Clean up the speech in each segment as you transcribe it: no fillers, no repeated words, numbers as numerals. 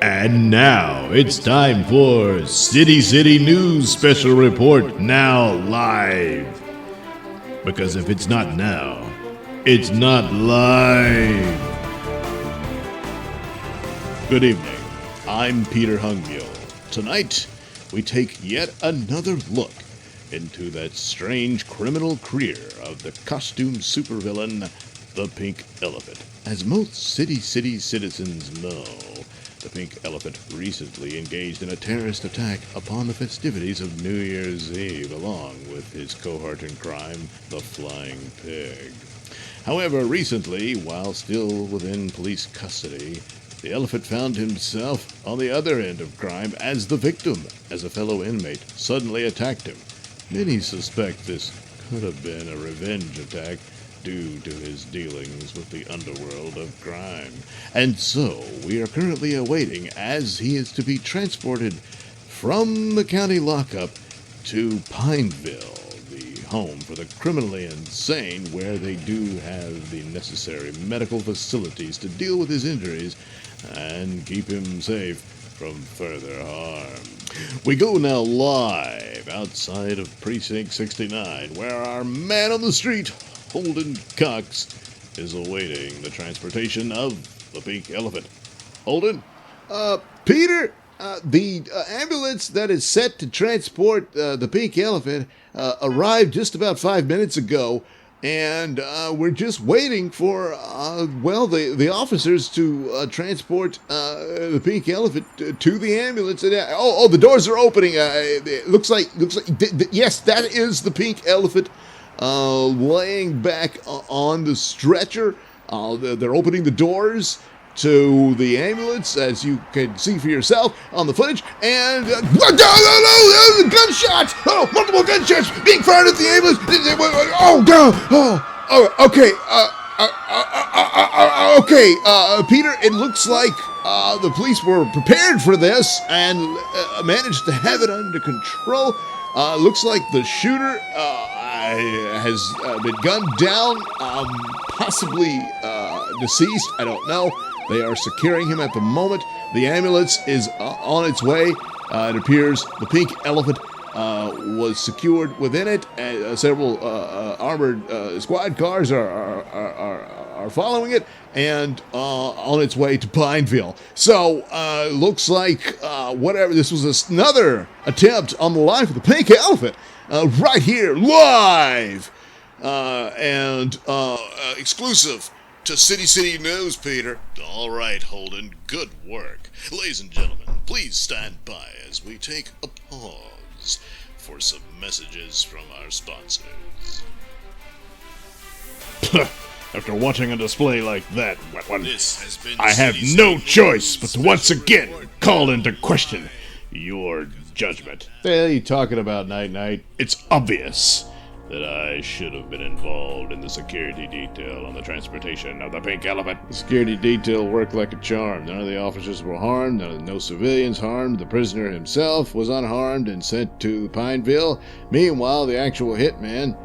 And now it's time for City News Special Report now live. Because if it's not now, it's not live. Good evening. I'm Peter Hungmull. Tonight, we take yet another look into that strange criminal career of the costume supervillain, the Pink Elephant. As most city citizens know, the Pink Elephant recently engaged in a terrorist attack upon the festivities of New Year's Eve, along with his cohort in crime, the Flying Pig. However, recently, while still within police custody, the elephant found himself on the other end of crime as the victim, as a fellow inmate suddenly attacked him. Many suspect this could have been a revenge attack due to his dealings with the underworld of crime. And so, we are currently awaiting as he is to be transported from the county lockup to Pineville, the home for the criminally insane, where they do have the necessary medical facilities to deal with his injuries and keep him safe from further harm. We go now live outside of Precinct 69, where our man on the street, Holden Cox, is awaiting the transportation of the Pink Elephant. Holden? Peter, the ambulance that is set to transport the Pink Elephant arrived just about 5 minutes ago, and we're just waiting for, the officers to transport the Pink Elephant to the ambulance. And, the doors are opening. It looks like, yes, that is the Pink Elephant laying back on the stretcher. They're opening the doors to the ambulance, as you can see for yourself on the footage, and gunshots! Oh, multiple gunshots being fired at the ambulance! Okay, Peter, it looks like the police were prepared for this and managed to have it under control. Looks like the shooter has been gunned down, possibly deceased, I don't know. They are securing him at the moment. The ambulance is on its way. It appears the Pink Elephant was secured within it. Several armored squad cars are following it and on its way to Pineville. So, looks like this was another attempt on the life of the Pink Elephant right here, live and exclusive to City News, Peter. All right, Holden, good work. Ladies and gentlemen, please stand by as we take a pause for some messages from our sponsors. After watching a display like that, I have no choice but to once again call into question your judgment. What are you talking about, Night? It's obvious that I should have been involved in the security detail on the transportation of the Pink Elephant. The security detail worked like a charm. None of the officers were harmed, no civilians harmed. The prisoner himself was unharmed and sent to Pineville. Meanwhile, the actual hitman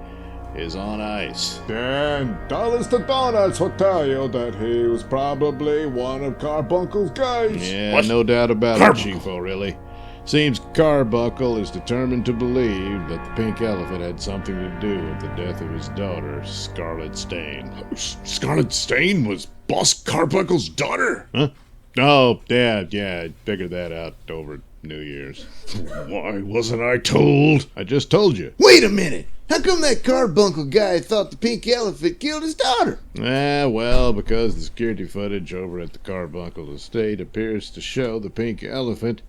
is on ice. And dollars to donuts will tell you that he was probably one of Carbuncle's guys. Yeah, what? No doubt about it, Chief O'Reilly. Seems Carbuncle is determined to believe that the Pink Elephant had something to do with the death of his daughter, Scarlet Stain. Scarlet Stain was Boss Carbuncle's daughter? Huh? Oh, yeah, I figured that out over New Year's. Why wasn't I told? I just told you. Wait a minute! How come that Carbuncle guy thought the Pink Elephant killed his daughter? Because the security footage over at the Carbuncle estate appears to show the Pink Elephant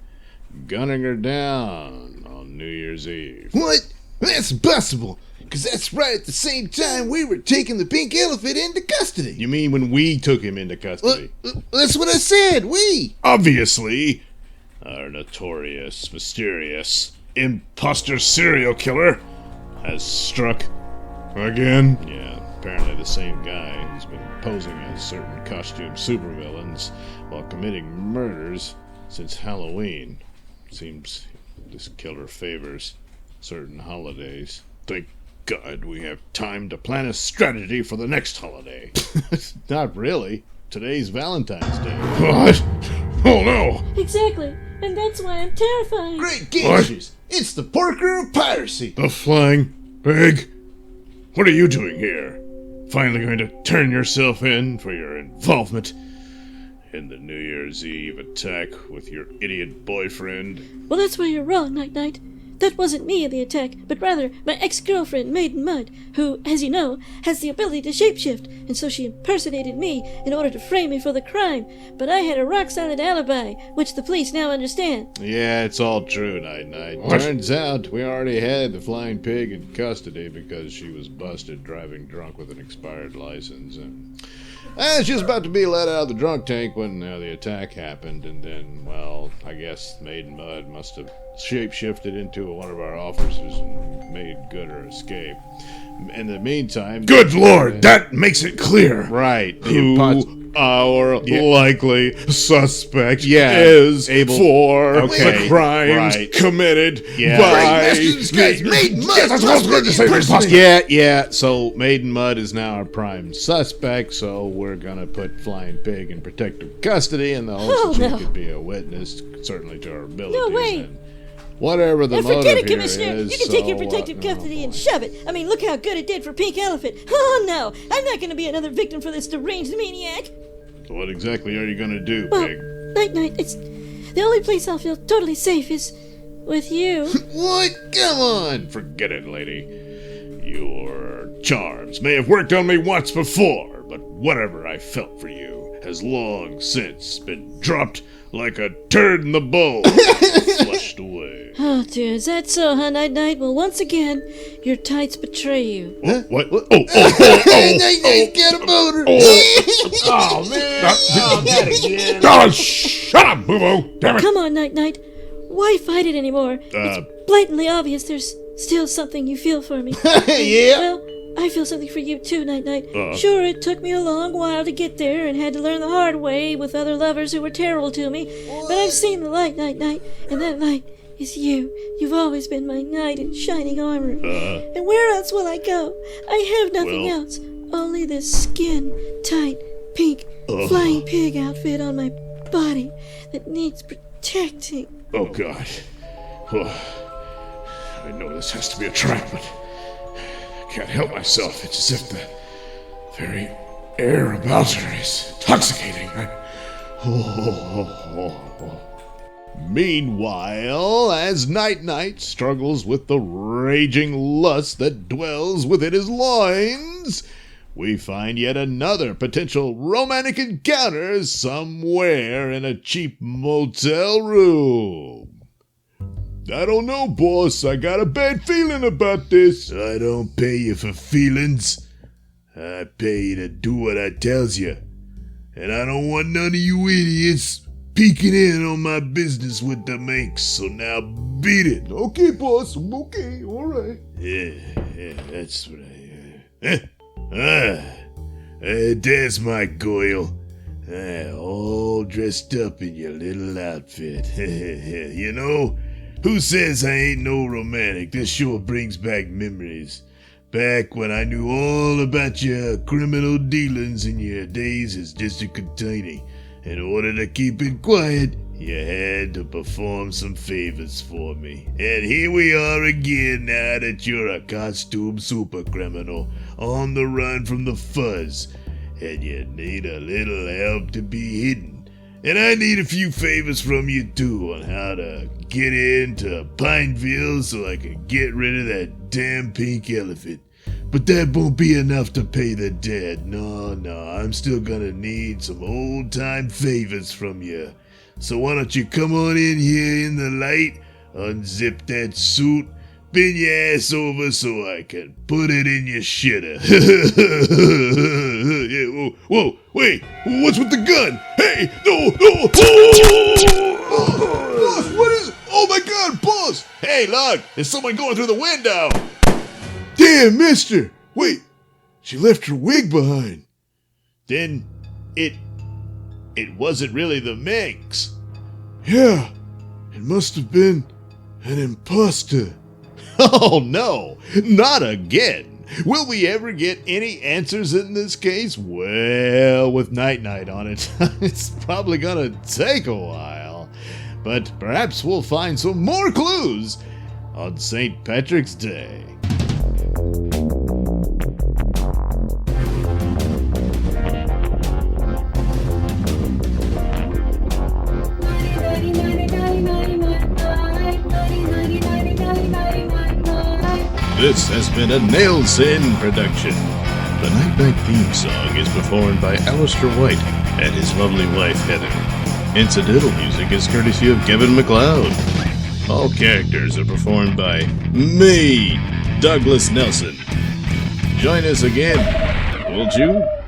gunning her down on New Year's Eve. What? That's impossible, because that's right at the same time we were taking the Pink Elephant into custody. You mean when we took him into custody? That's what I said, we. Obviously, our notorious, mysterious, imposter serial killer has struck again. Yeah, apparently the same guy who's been posing as certain costume supervillains while committing murders since Halloween. Seems this killer favors certain holidays. Thank God we have time to plan a strategy for the next holiday. Not really. Today's Valentine's Day. What? Oh no! Exactly, and that's why I'm terrified. Great gangsters! It's the Porker of piracy! The flying pig? What are you doing here? Finally going to turn yourself in for your involvement in the New Year's Eve attack with your idiot boyfriend? Well, that's where you're wrong, Night Night. That wasn't me in the attack, but rather my ex-girlfriend, Maiden Mud, who, as you know, has the ability to shapeshift, and so she impersonated me in order to frame me for the crime. But I had a rock-solid alibi, which the police now understand. Yeah, it's all true, Night Night. Turns out we already had the flying pig in custody because she was busted driving drunk with an expired license. And she was about to be let out of the drunk tank when the attack happened, and then, well, I guess Maiden Mud must have shapeshifted into one of our officers and made good her escape. In the meantime... Good Lord, that makes it clear! Right. Who our likely suspect is able for Okay, the crimes right. committed Great by... master of disguise, Maiden Mud! Yes, that's what I was going to say. Impersonator. Yeah, so Maiden Mud is now our prime suspect, so we're gonna put Flying Pig in protective custody in the hopes that no. she could be a witness, certainly to our abilities. No way. And whatever the And motive forget it, here Commissioner. is, You can take your so, protective custody boy. and shove it. I mean, look how good it did for Pink Elephant. Oh, no. I'm not going to be another victim for this deranged maniac. So what exactly are you gonna do, Well, Pig? Night Night, it's... The only place I'll feel totally safe is with you. What? Come on! Forget it, lady. Your charms may have worked on me once before, but whatever I felt for you has long since been dropped like a turd in the bowl, flushed away. Oh, dear. Is that so, huh, Night Night? Well, once again, your tights betray you. What? Oh, Night, get a motor! Oh, man! Not again! Oh, shut up, boo-boo! Damn it! Come on, Night Night. Why fight it anymore? It's blatantly obvious there's still something you feel for me. Yeah? Well, I feel something for you too, Night Night. Sure, it took me a long while to get there and had to learn the hard way with other lovers who were terrible to me. But I've seen the light, Night Night, and that light is you. You've always been my knight in shining armor. And where else will I go? I have nothing else. Only this skin-tight, pink, flying pig outfit on my body that needs protecting. Oh, God. I know this has to be a trap, but I can't help myself. It's as if the very air about her is intoxicating. Meanwhile, as Night Night struggles with the raging lust that dwells within his loins, we find yet another potential romantic encounter somewhere in a cheap motel room. I don't know, boss. I got a bad feeling about this. I don't pay you for feelings. I pay you to do what I tells you. And I don't want none of you idiots peeking in on my business with the minx, so now beat it. Okay, boss. Okay, all right. Yeah, that's what there's my goyle. All dressed up in your little outfit. You know, who says I ain't no romantic? This sure brings back memories. Back when I knew all about your criminal dealings in your days as district attorney. In order to keep it quiet, you had to perform some favors for me. And here we are again now that you're a costume super criminal on the run from the fuzz. And you need a little help to be hidden. And I need a few favors from you too on how to get into Pineville so I can get rid of that damn pink elephant. But that won't be enough to pay the debt. No, I'm still gonna need some old-time favors from you. So why don't you come on in here in the light, unzip that suit, bend your ass over so I can put it in your shitter. Yeah, whoa, wait, what's with the gun? Hey, no! Boss, what is it? Oh my God, boss! Hey, look, there's someone going through the window! Damn, mister! Wait, she left her wig behind. Then it wasn't really the minx. Yeah, it must have been an imposter. Oh no, not again. Will we ever get any answers in this case? Well, with Night-Night on it, it's probably gonna take a while. But perhaps we'll find some more clues on St. Patrick's Day. This has been a Nailsin production. The Night-Night theme song is performed by Alistair White and his lovely wife Heather. Incidental music is courtesy of Kevin MacLeod. All characters are performed by me, Douglas Nelson. Join us again, won't you?